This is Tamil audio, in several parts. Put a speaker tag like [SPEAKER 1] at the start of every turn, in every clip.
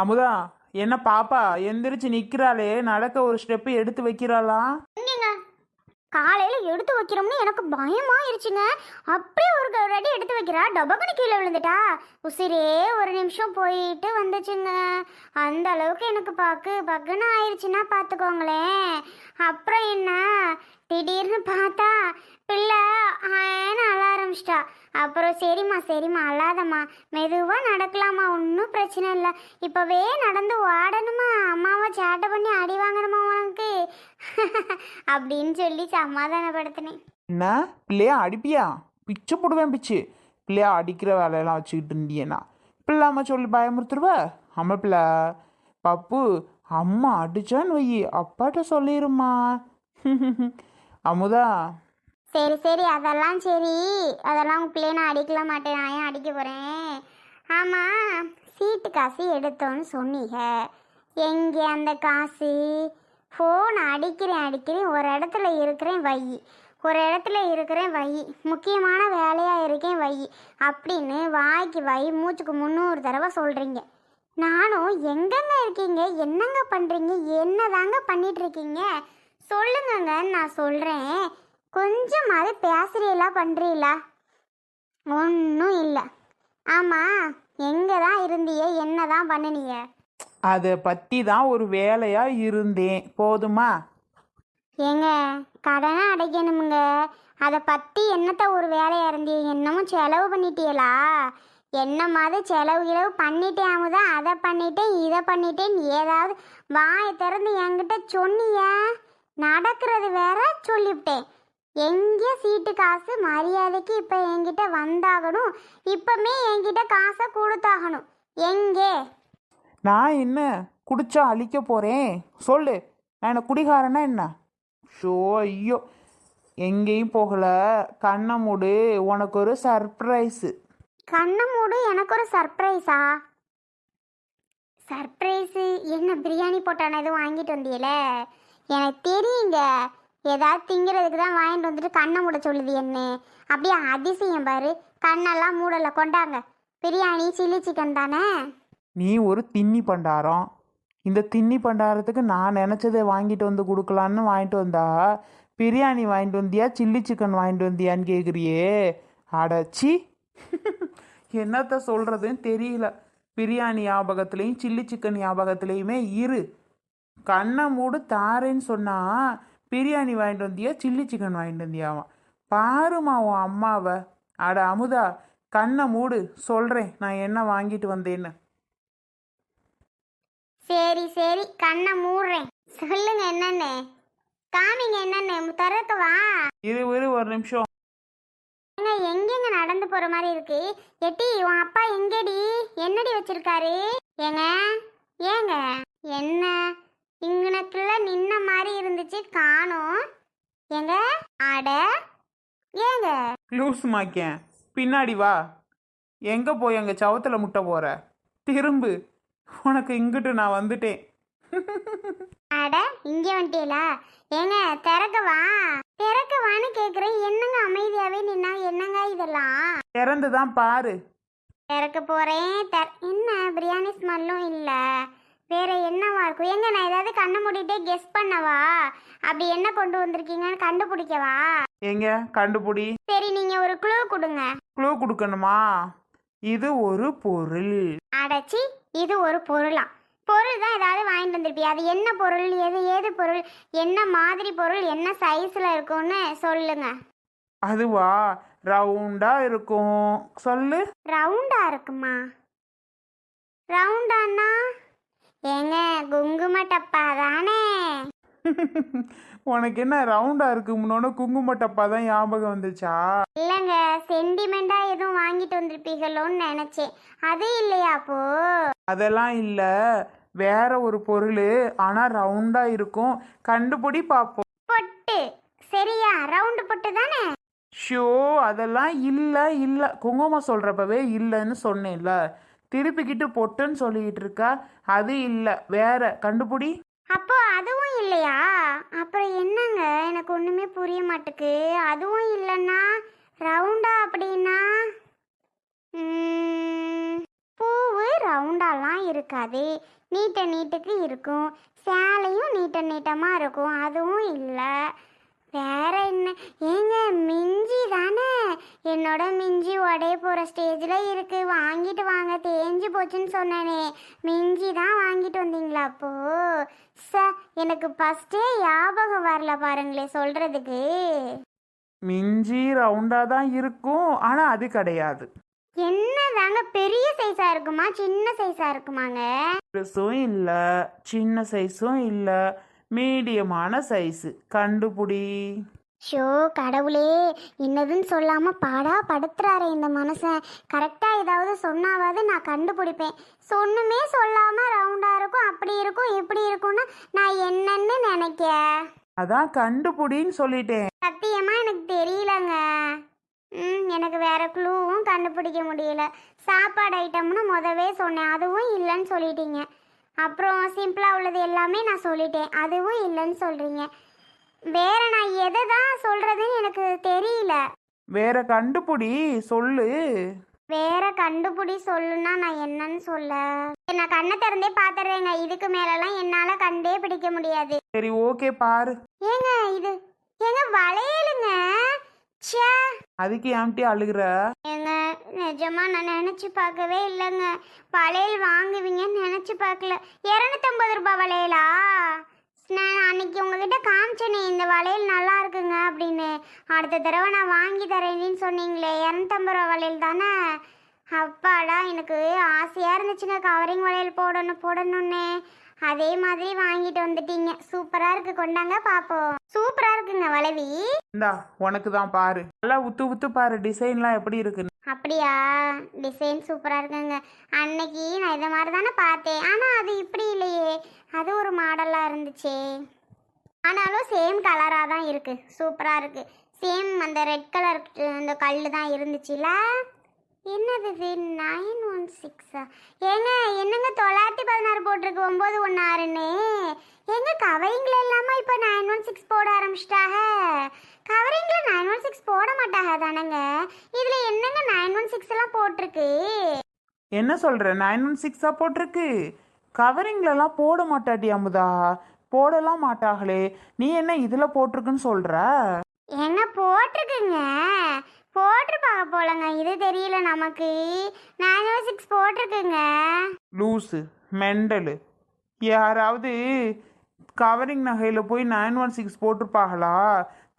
[SPEAKER 1] அமுதா, என்ன பாப்பா எந்திரிச்சு நிக்கிறாளே, நடக்க ஒரு ஸ்டெப் எடுத்து வைக்கிறாளா?
[SPEAKER 2] காலையில எடுத்து வைக்கிறோம்னு எனக்கு பயமாயிருச்சுங்க. அப்படியே ஒரு ரெடி எடுத்து வைக்கிறா, டபக்குனு கீழே விழுந்துட்டா. உசிரே ஒரு நிமிஷம் போயிட்டு வந்துச்சுங்க. அந்த அளவுக்கு எனக்கு பக்குன்னு ஆயிடுச்சுன்னா பார்த்துக்கோங்களேன். அப்புறம் என்ன, திடீர்னு பார்த்தா பிள்ளை ஆன்னு அழ ஆரம்பிச்சிட்டா. அப்புறம் சரிம்மா அழாதம்மா, மெதுவாக நடக்கலாமா, ஒன்றும் பிரச்சனை இல்லை, இப்போவே நடந்து ஓடணுமா, அம்மாவை சேட்டை பண்ணி அடி வாங்கணுமா உனக்கு அப்படின்னு சொல்லி சமாதானப்படுத்தினேன்.
[SPEAKER 1] என்ன பிள்ளையா அடிப்பியா? பிச்சு போடுவேன் பிச்சு. பிள்ளையா அடிக்கிற வேலையெல்லாம் வச்சுக்கிட்டு இருந்தியேனா பிள்ளாம சொல்லி பயமுறுத்துருவ. அம்மா பிள்ளை பப்பு, அம்மா அடிச்சான்னு வை, அப்பாட்ட சொல்லிருமா. அமுதா,
[SPEAKER 2] சரி அதெல்லாம் சரி, அதெல்லாம் உன் பிள்ளைய நான் அடிக்கல மாட்டேன், நான் ஏன் அடிக்க போகிறேன். ஆமாம், சீட்டு காசு எடுத்தோன்னு சொன்னீங்க, எங்கே அந்த காசு? ஃபோன் அடிக்கிறேன், ஒரு இடத்துல இருக்கிறேன் வை, முக்கியமான வேலையாக இருக்கேன் வை அப்படின்னு வாய்க்கு வை மூச்சுக்கு 300 தடவை சொல்கிறீங்க. நானும் எங்கெங்க இருக்கீங்க, என்னங்க பண்ணுறீங்க, என்னதாங்க பண்ணிகிட்ருக்கீங்க சொல்லுங்கங்க, நான் சொல்கிறேன். கொஞ்சமாவது பேசுறீங்களா பண்ணுறீங்களா? ஒன்றும் இல்லை. ஆமாம், எங்கே தான் இருந்திய, என்ன தான் பண்ணினீங்க?
[SPEAKER 1] அதை பற்றி தான் ஒரு வேலையா இருந்தேன், போதுமா?
[SPEAKER 2] ஏங்க, கடனை அடைக்கணுமுங்க, அதை பற்றி என்னத்த ஒரு வேலையாக இருந்தீங்க? என்னமும் செலவு பண்ணிட்டீங்களா? என்ன மாதிரி செலவு பண்ணிட்டேன், அதை பண்ணிட்டேன் இதை பண்ணிட்டேன் ஏதாவது வாயை திறந்து என்கிட்ட சொன்னிய? நடக்கிறது வேற சொல்லிவிட்டேன். எங்கே சீட்டு காசு மரியாதைக்கு இப்போ என்கிட்ட வந்தாகணும், இப்பமே என்கிட்ட காசை கொடுத்தாகணும். எங்கே?
[SPEAKER 1] நான் என்ன குடிச்சா அழிக்க போகிறேன் சொல்லு? நான் என்ன குடிகாரனா என்ன? ஷோ ஐயோ, எங்கேயும் போகலை, கண்ணை மூடு, உனக்கு ஒரு சர்ப்ரைஸு.
[SPEAKER 2] கண்ணை மூடு, எனக்கு ஒரு சர்ப்ரைஸா? சர்ப்ரைஸு என்ன? பிரியாணி போட்டான எதுவும் வாங்கிட்டு வந்தியல? எனக்கு தெரியுங்க, ஏதாவது திங்கிறதுக்கு தான் வாங்கிட்டு வந்துட்டு கண்ணை மூட சொல்லுது என்ன? அப்படியே அதிசயம் பாரு, கண்ணெல்லாம் மூடலை, கொண்டாங்க பிரியாணி சில்லி சிக்கன் தானே.
[SPEAKER 1] நீ ஒரு தின்னி பண்டாரம், இந்த தின்னி பண்டாரத்துக்கு நான் நினச்சதை வாங்கிட்டு வந்து கொடுக்கலான்னு வாங்கிட்டு வந்தா, பிரியாணி வாங்கிட்டு வந்தியா சில்லி சிக்கன் வாங்கிட்டு வந்தியான்னு கேட்குறியே? அடச்சி, என்னத்த சொல்கிறதுன்னு தெரியல. பிரியாணி ஞாபகத்துலேயும் சில்லி சிக்கன் ஞாபகத்துலேயுமே இரு. கண்ணை மூடு தாரேன்னு சொன்னால் பிரியாணி வாங்கிட்டு வந்தியா சில்லி சிக்கன் வாங்கிட்டு வந்தியாவான். பாருமா உன் அம்மாவை. அட அமுதா, கண்ணை மூடு, சொல்கிறேன் நான் என்ன வாங்கிட்டு வந்தேன்னு.
[SPEAKER 2] சரி கண்ணை மூடுறேன், சொல்லுங்க என்னன்னு, காமிங்க என்னன்னு, திறக்கவா?
[SPEAKER 1] இரு ஒரு நிமிஷம்.
[SPEAKER 2] எங்கெங்க நடந்து போற மாதிரி இருக்கு? எட்டி, உன் அப்பா எங்கடி, என்னடி வச்சிருக்காரு? ஏங்க என்ன இங்கனக்குள்ள நின்ன மாதிரி இருந்துச்சு, காணோம். ஏங்க, அட ஏங்க
[SPEAKER 1] லூஸ் மாக்கேன், பின்னாடி வா. எங்கே போய் அங்கே சவத்தில் முட்டை போகிற? திரும்பு, உனக்கு இங்கிட்டு நான் வந்துட்டேன்.
[SPEAKER 2] அட இங்கே வந்துட்டீங்களா? ஏங்க திறக்கவான்னு கேட்குறேன், என்னங்க அமைதியாகவே நின்னா, என்னங்க இதெல்லாம்?
[SPEAKER 1] திறந்து தான் பாரு.
[SPEAKER 2] திறக்க போகிறேன். என்ன பிரியாணி ஸ்மெல்லும் இல்லை, வேற என்னவா இருக்கும்? எங்க நான் ஏதாவது கண்ணை மூடிட்டே கெஸ் பண்ணவா? அப்படி என்ன கொண்டு வந்திருக்கீங்கன்னு கண்டுபிடிக்கவா?
[SPEAKER 1] எங்க கண்டுபிடி.
[SPEAKER 2] சரி, நீங்க ஒரு க்ளூ கொடுங்க.
[SPEAKER 1] க்ளூ கொடுக்கணுமா? இது ஒரு பொருள்.
[SPEAKER 2] அடச்சி, இது ஒரு பொருளா? பொருள் தான் ஏதாவது வாங்கிட்டு வந்திருப்பியா? அது என்ன பொருள், ஏது பொருள், என்ன மாதிரி பொருள், என்ன சைஸ்ல இருக்கும்னு சொல்லுங்க.
[SPEAKER 1] அதுவா, ரவுண்டா இருக்கும், சொல்லு.
[SPEAKER 2] ரவுண்டா இருக்குமா? ரவுண்டானா ஏங்க குங்கும டப்பா தானே?
[SPEAKER 1] உனக்கு என்ன ரவுண்டா இருக்கு முன்னோட குங்கும டப்பா தான் ஞாபகம் வந்துச்சா?
[SPEAKER 2] இல்லைங்க, சென்டிமெண்டா எதுவும் வாங்கிட்டு வந்திருப்பீங்களோன்னு நினைச்சேன். அது இல்லையா அப்போ?
[SPEAKER 1] அதெல்லாம் இல்ல, வேற ஒரு பொருள், ஆனா ரவுண்டா இருக்கும், கண்டுபிடி பாப்போம்.
[SPEAKER 2] பொட்டு, சரியா? ரவுண்டு பொட்டு தானே?
[SPEAKER 1] ஷோ, அதெல்லாம் இல்ல, குங்குமம் சொல்றப்பவே இல்லைன்னு சொன்னேன்ல, திருப்பிக்கிட்டு பொட்டுன்னு சொல்லிக்கிட்டு இருக்கா. அது இல்ல, வேற, கண்டுபிடி.
[SPEAKER 2] அப்போ அதுவும் இல்லையா? அப்புறம் என்னங்க, எனக்கு ஒண்ணுமே புரிய மாட்டுக்கு. அதுவும் இல்லைன்னா ரவுண்டா அப்படின்னா பூவு ரவுண்டா ரவுண்டாலாம் இருக்காது, நீட்டுக்கு இருக்கும். சேலையும் நீட்டமாக இருக்கும், அதுவும் இல்லை. வேற என்ன? ஏங்க மிஞ்சி தானே, என்னோட மிஞ்சி உடைய போகிற ஸ்டேஜில் இருக்கு, வாங்கிட்டு வாங்க, தேஞ்சு போச்சுன்னு சொன்னேனே, மிஞ்சி தான் வாங்கிட்டு வந்தீங்களா அப்போ? எனக்கு ஃபஸ்ட்டே ஞாபகம் வரல பாருங்களே சொல்கிறதுக்கு.
[SPEAKER 1] மிஞ்சி ரவுண்டாக தான் இருக்கும், ஆனால் அது கிடையாது.
[SPEAKER 2] என்னதாங்க, பெரிய சைஸாக இருக்குமா சின்ன சைஸாக இருக்குமாங்க?
[SPEAKER 1] பெருசும் இல்லை சின்ன சைஸும் இல்லை, மீடியமான சைஸு. கண்டுபிடி.
[SPEAKER 2] ஷோ கடவுளே, என்னதுன்னு சொல்லாமல் பாடா படுத்துறாரு இந்த மனுஷன். கரெக்டாக ஏதாவது சொன்னாவது நான் கண்டுபிடிப்பேன். சொன்னுமே சொல்லாமல் ரவுண்டாக இருக்கும், அப்படி இருக்கும் இப்படி இருக்கும்னா நான் என்னன்னு நினைக்க.
[SPEAKER 1] அதான் கண்டுபிடின்னு சொல்லிட்டேன்.
[SPEAKER 2] சத்தியமாக எனக்கு தெரியலங்க. எனக்கு வேற க்ளூவும் கண்டுபிடிக்க முடியல. சாப்பாடு ஐட்டம்னு முதவே சொன்னேன், அதுவும் இல்லைன்னு சொல்லிட்டீங்க. அப்புறம் சிம்பிளாக உள்ளது எல்லாமே நான் சொல்லிட்டேன், அதுவும் இல்லைன்னு சொல்கிறீங்க. வேற நான் எதை தான் சொல்கிறதுன்னு எனக்கு தெரியல.
[SPEAKER 1] வேற கண்டுபிடி சொல்லு.
[SPEAKER 2] வேற கண்டுபிடி சொல்லுன்னா நான் என்னன்னு சொல்ல? நான் கண்ணை திறந்தே பார்த்துறேங்க, இதுக்கு மேலெல்லாம் என்னால் கண்டே பிடிக்க முடியாது.
[SPEAKER 1] சரி ஓகே பாரு.
[SPEAKER 2] ஏங்க இது ஏங்க வளையலுங்க. ச்சே,
[SPEAKER 1] அதுக்கு ஏன்ட்டி அழுகுற?
[SPEAKER 2] ஏங்க நிஜமா நான் நினச்சி பார்க்கவே இல்லைங்க. வளையல் வாங்குவீங்கன்னு நினச்சி பார்க்கல. 250 ரூபாய் வளையலா? நான் அன்னைக்கு உங்ககிட்ட காமிச்சேனே இந்த வளையல் நல்லா இருக்குங்க அப்படின்னு. அடுத்த தடவை நான் வாங்கி தரேன்னு சொன்னீங்களே, 250 ரூபா வளையல் தானே? அப்பாடா, எனக்கு ஆசையாக இருந்துச்சுங்க கவரிங் வளையல் போடணும்னே. அதே மாதிரி வாங்கிட்டு வந்துட்டீங்க. சூப்பராக இருக்கு, கொண்டாங்க பார்ப்போம். சூப்பராக இருக்குங்க வளைவி.
[SPEAKER 1] இந்தா உனக்கு தான் பாரு, நல்லா உத்து பாரு டிசைன்லாம் எப்படி இருக்குன்னு.
[SPEAKER 2] அப்படியா? டிசைன் சூப்பராக இருக்குங்க. அன்னைக்கு நான் இதை மாதிரி தானே பார்த்தேன், ஆனால் அது இப்படி இல்லையே, அது ஒரு மாடலாக இருந்துச்சு. ஆனாலும் சேம் கலராக தான் இருக்குது, சூப்பராக இருக்குது. சேம் அந்த ரெட் கலர் அந்த கல் தான் இருந்துச்சுல. என்னது இது 916? ஏங்க என்னங்க 916 போட்டிருக்கு, 916ன்னு? எங்க கவரிங்கில் இல்லாமல் இப்போ 916 போட ஆரம்பிச்சிட்டாங்க. கவரிங்கில் 916 போட மாட்டாங்க தானேங்க, இதில் என்னங்க 916 எல்லாம் போட்டிருக்கு?
[SPEAKER 1] என்ன சொல்ற? 916 போட்டிருக்கு. கவரிங்லலாம் போட மாட்டாட்டி அமுதா, போடலாம் மாட்டாங்களே. நீ என்ன இதில் போட்டிருக்குன்னு சொல்ற?
[SPEAKER 2] என்ன போட்டிருக்குங்க, போட்டிருப்பாங்க போலங்க, இது தெரியல நமக்கு. 916 போட்டிருக்குங்க.
[SPEAKER 1] லூஸு மெண்டலு, யாராவது கவரிங் நகையில் போய் 916 போட்டிருப்பாங்களா?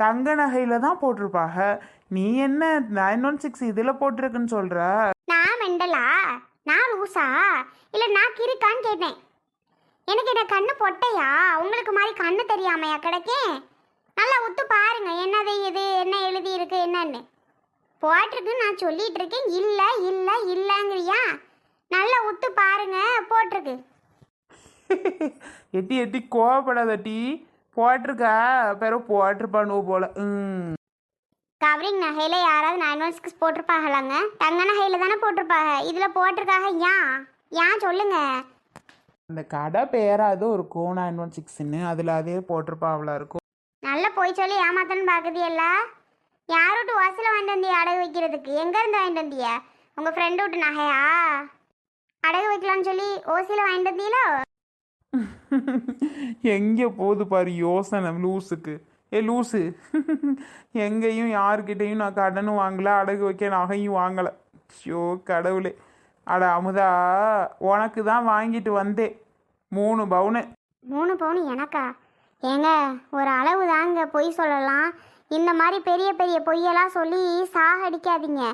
[SPEAKER 1] தங்க நகையில் தான் போட்டிருப்பாங்க. நீ என்ன 916 இதில் போட்டிருக்குன்னு சொல்கிற?
[SPEAKER 2] நான் மெண்டலா? நான் லூஸா? இல்லை நான் கிறுக்கான்னு கேட்டேன். எனக்கு என்ன கண்ணு பொட்டையா? உங்களுக்கு மாதிரி கண்ணு தெரியாமையா கிடைக்கேன்? நல்லா உத்து பாருங்க, என்னது இது, என்ன எழுதி இருக்கு என்னன்னு. போட்டிருக்குன்னு நான் சொல்லிட்டு இருக்கேன், இல்லை இல்லை இல்லைங்கிறியா? நல்லா உத்து பாருங்க, போட்டிருக்கு.
[SPEAKER 1] எட்டி கோவப்படாதட்டி, போட்டிருக்கா பிறகு போட்டிருப்பானு போல.
[SPEAKER 2] கவரிங் நகையில் யாராவது 916 போட்டிருப்பாங்களாங்க? தங்க நகையில் தானே போட்டிருப்பாங்க, இதில் போட்டிருக்காங்க. ஏன் சொல்லுங்க.
[SPEAKER 1] அந்த கடை பேராது இருக்கும் 916ன்னு, அதில் அதே போட்டிருப்பாவளா இருக்கும்.
[SPEAKER 2] நல்லா போய் சொல்லி ஏமாத்தன்னு பார்க்குதியல்ல. யார் விட்டு வாசலில் வாங்கிட்டு வந்தியா அடகு வைக்கிறதுக்கு? எங்கேருந்து வாங்கிட்டு வந்தியா? உங்கள் ஃப்ரெண்டு விட்டு நகையா? அடகு வைக்கலான்னு சொல்லி ஓசியில் வாங்கிட்டு வந்தீங்களோ?
[SPEAKER 1] எங்கே போகுது பாரு யோசனை லூஸுக்கு. லூஸு, எங்கேயும் யாருக்கிட்டையும் நான் கடனும் வாங்கலை, அடகு வைக்க நகையும் வாங்கலை. ஷோ கடவுளே. அட அமுதா, உனக்கு தான் வாங்கிட்டு வந்தேன் 3 பவுனு.
[SPEAKER 2] 3 பவுன் எனக்கா? ஏங்க ஒரு அளவு தாங்க பொய் சொல்லலாம். இந்த மாதிரி பெரிய பெரிய பொய்யெல்லாம் சொல்லி சாகடிக்காதீங்க.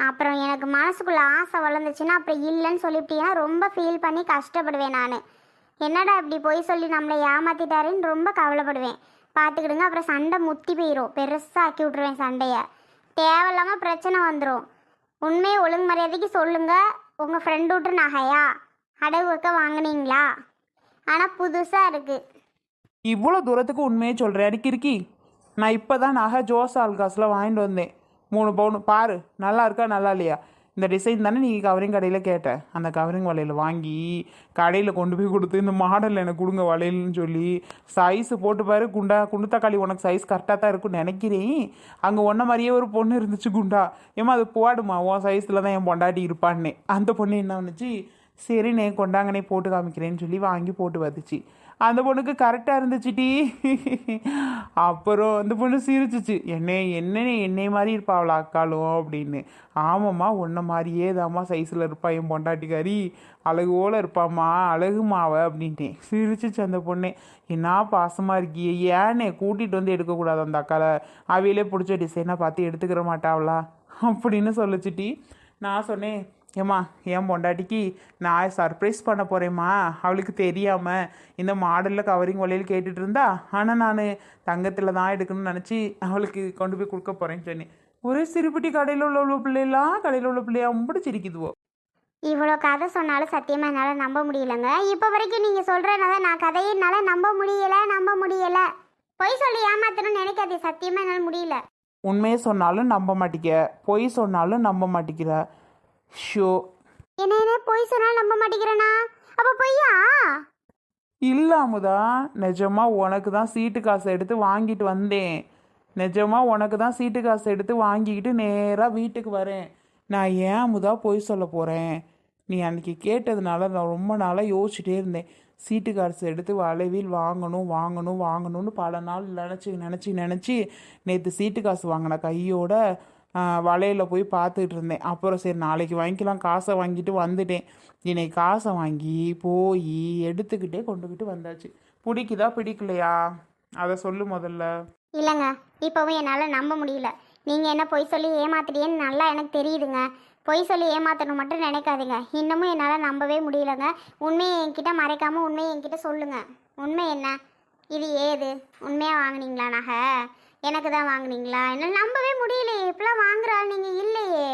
[SPEAKER 2] அப்புறம் எனக்கு மனசுக்குள்ளே ஆசை வளர்ந்துச்சுன்னா அப்புறம் இல்லைன்னு சொல்லிவிட்டீங்கன்னா ரொம்ப ஃபீல் பண்ணி கஷ்டப்படுவேன் நான். என்னடா இப்படி பொய் சொல்லி நம்மளை ஏமாற்றிட்டாருன்னு ரொம்ப கவலைப்படுவேன். பார்த்துக்கிடுங்க, அப்புறம் சண்டை முத்தி போயிடும், பெருசாக ஆக்கி விட்ருவேன் சண்டையை. தேவையில்லாமல் பிரச்சனை வந்துடும். உண்மையை ஒழுங்கு மரியாதைக்கு சொல்லுங்கள். உங்கள் ஃப்ரெண்டு விட்டு நகையா அடகு வைக்க வாங்கினீங்களா? ஆனால் புதுசாக இருக்குது.
[SPEAKER 1] இவ்வளோ தூரத்துக்கு உண்மையே சொல்கிறேன் அடிக்கிருக்கி. நான் இப்போ தான் நகை ஜோஸ் ஆல்காஸில் வாங்கிட்டு வந்தேன் 3 பவுன். பாரு நல்லா இருக்கா நல்லா இல்லையா? இந்த டிசைன் தானே நீங்கள் கவரிங் கடையில் கேட்ட, அந்த கவரிங் வளையல் வாங்கி கடையில் கொண்டு போய் கொடுத்து இந்த மாடல் எனக்கு கொடுங்க வளையல்னு சொல்லி சைஸு போட்டு பாரு. குண்டு தக்காளி உனக்கு சைஸ் கரெக்டாக தான் இருக்குன்னு நினைக்கிறேன். அங்கே ஒன்றை மாதிரியே ஒரு பொண்ணு இருந்துச்சு குண்டா. ஏமா அது போடுமா, உன் சைஸில் தான் என் பொண்டாட்டி இருப்பான்னே. அந்த பொண்ணு என்ன பண்ணுச்சு, சரிண்ணே கொண்டாங்கண்ணே போட்டு காமிக்கிறேன்னு சொல்லி வாங்கி போட்டு வந்துச்சு. அந்த பொண்ணுக்கு கரெக்டாக இருந்துச்சுட்டி. அப்புறம் அந்த பொண்ணு சிரிச்சிச்சு, என்னை மாதிரி இருப்பாவளா அக்காலும் அப்படின்னு. ஆமாம்மா உன்ன மாதிரியே தாம்மா சைஸில் இருப்பா என் பொண்டாட்டிக்காரி, அழகுவோல இருப்பாம்மா, அழகுமாவ அப்படின்ட்டேன். சிரிச்சிச்சு அந்த பொண்ணே. என்ன பாசமாக இருக்கியே, ஏன்னே கூட்டிகிட்டு வந்து எடுக்கக்கூடாது அந்த அக்காவை, அவையிலே பிடிச்ச டிசைனாக பார்த்து எடுத்துக்கிற மாட்டாவளா அப்படின்னு சொல்லிச்சுட்டி. நான் சொன்னேன், ஏம்மா என் பொண்டாட்டிக்கு நான் சர்ப்ரைஸ் பண்ண போகிறேம்மா, அவளுக்கு தெரியாமல் இந்த மாடலில் கவரிங் வளையல் கேட்டுட்டு இருந்தா, ஆனால் நான் தங்கத்தில் தான் எடுக்கணும்னு நினச்சி அவளுக்கு கொண்டு போய் கொடுக்க போகிறேன்னு சொன்னேன். ஒரே சிறுபிட்டி கடையில் உள்ள பிள்ளைலாம் கடையில் உள்ள பிள்ளையா ரொம்ப சிரிக்குதுவோ.
[SPEAKER 2] இவ்வளோ கதை சொன்னாலும் சத்தியமாக என்னால் நம்ப முடியலைங்க. இப்போ வரைக்கும் நீங்கள் சொல்கிறனால நான் கதையை என்னால் நம்ப முடியலை. பொய் சொல்லி ஏமாத்தணும்னு நினைக்காதே, சத்தியமாக என்னால் முடியல.
[SPEAKER 1] உண்மையை சொன்னாலும் நம்ப மாட்டிக்க, பொய் சொன்னாலும் நம்ப மாட்டிக்கிற. ஷோ
[SPEAKER 2] என்ன பொய் சொன்னாலும் நம்ப மாட்டேங்கிறேனா? அப்போ பொய்யா?
[SPEAKER 1] இல்லாமதா நிஜமாக உனக்கு தான் சீட்டு காசை எடுத்து வாங்கிட்டு வந்தேன். நிஜமாக உனக்கு தான் சீட்டு காசை எடுத்து வாங்கிக்கிட்டு நேராக வீட்டுக்கு வரேன். நான் ஏன் முதா பொய் சொல்ல போகிறேன்? நீ அன்றைக்கி கேட்டதுனால நான் ரொம்ப நாளாக யோசிச்சுட்டே இருந்தேன். சீட்டு காசு எடுத்து வளைவில் வாங்கணும்னு பல நாள் நினச்சி நேற்று சீட்டு காசு வாங்கின கையோட வளையலில் போய் பார்த்துட்டு இருந்தேன். அப்புறம் சரி நாளைக்கு வாங்கிக்கலாம் காசை வாங்கிட்டு வந்துட்டேன். இன்னைக்கு காசை வாங்கி போய் எடுத்துக்கிட்டே கொண்டுக்கிட்டு வந்தாச்சு. பிடிக்குதா பிடிக்கலையா அதை சொல்லு முதல்ல.
[SPEAKER 2] இல்லைங்க, இப்போவும் என்னால் நம்ப முடியல. நீங்கள் என்ன பொய் சொல்லி ஏமாத்துறீன்னு நல்லா எனக்கு தெரியுதுங்க. பொய் சொல்லி ஏமாத்தணும் மட்டும் நினைக்காதீங்க. இன்னமும் என்னால் நம்பவே முடியலங்க. உண்மையை என்கிட்ட மறைக்காமல் உண்மையை என்கிட்ட சொல்லுங்கள். உண்மை என்ன? இது ஏது உண்மையாக வாங்கினீங்களா நகை? எனக்கு தான் வாங்கினீங்களா? என்னால் நம்பவே முடியலையே. இப்பெல்லாம் வாங்குறாள் நீங்கள் இல்லையே.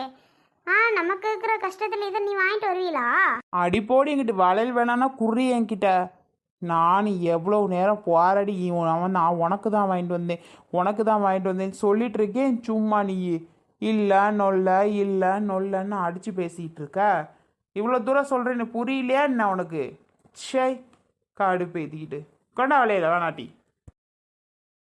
[SPEAKER 2] நமக்கு இருக்கிற கஷ்டத்தில் இதை நீ வாங்கிட்டு வருவீங்களா?
[SPEAKER 1] அடிப்போடி என்கிட்ட வளையல் வேணான்னா குறி என்கிட்ட. நான் எவ்வளோ நேரம் போராடி நான் உனக்கு தான் வாங்கிட்டு வந்தேன் சொல்லிட்டு இருக்கேன். சும்மா நீ இல்லை நொல்லன்னு அடித்து பேசிகிட்டு இருக்க. இவ்வளோ தூரம் சொல்கிறேன்னு புரியலையா என்ன உனக்கு? சே காடு பேத்திக்கிட்டு கொண்டா வளையல வேணாட்டி.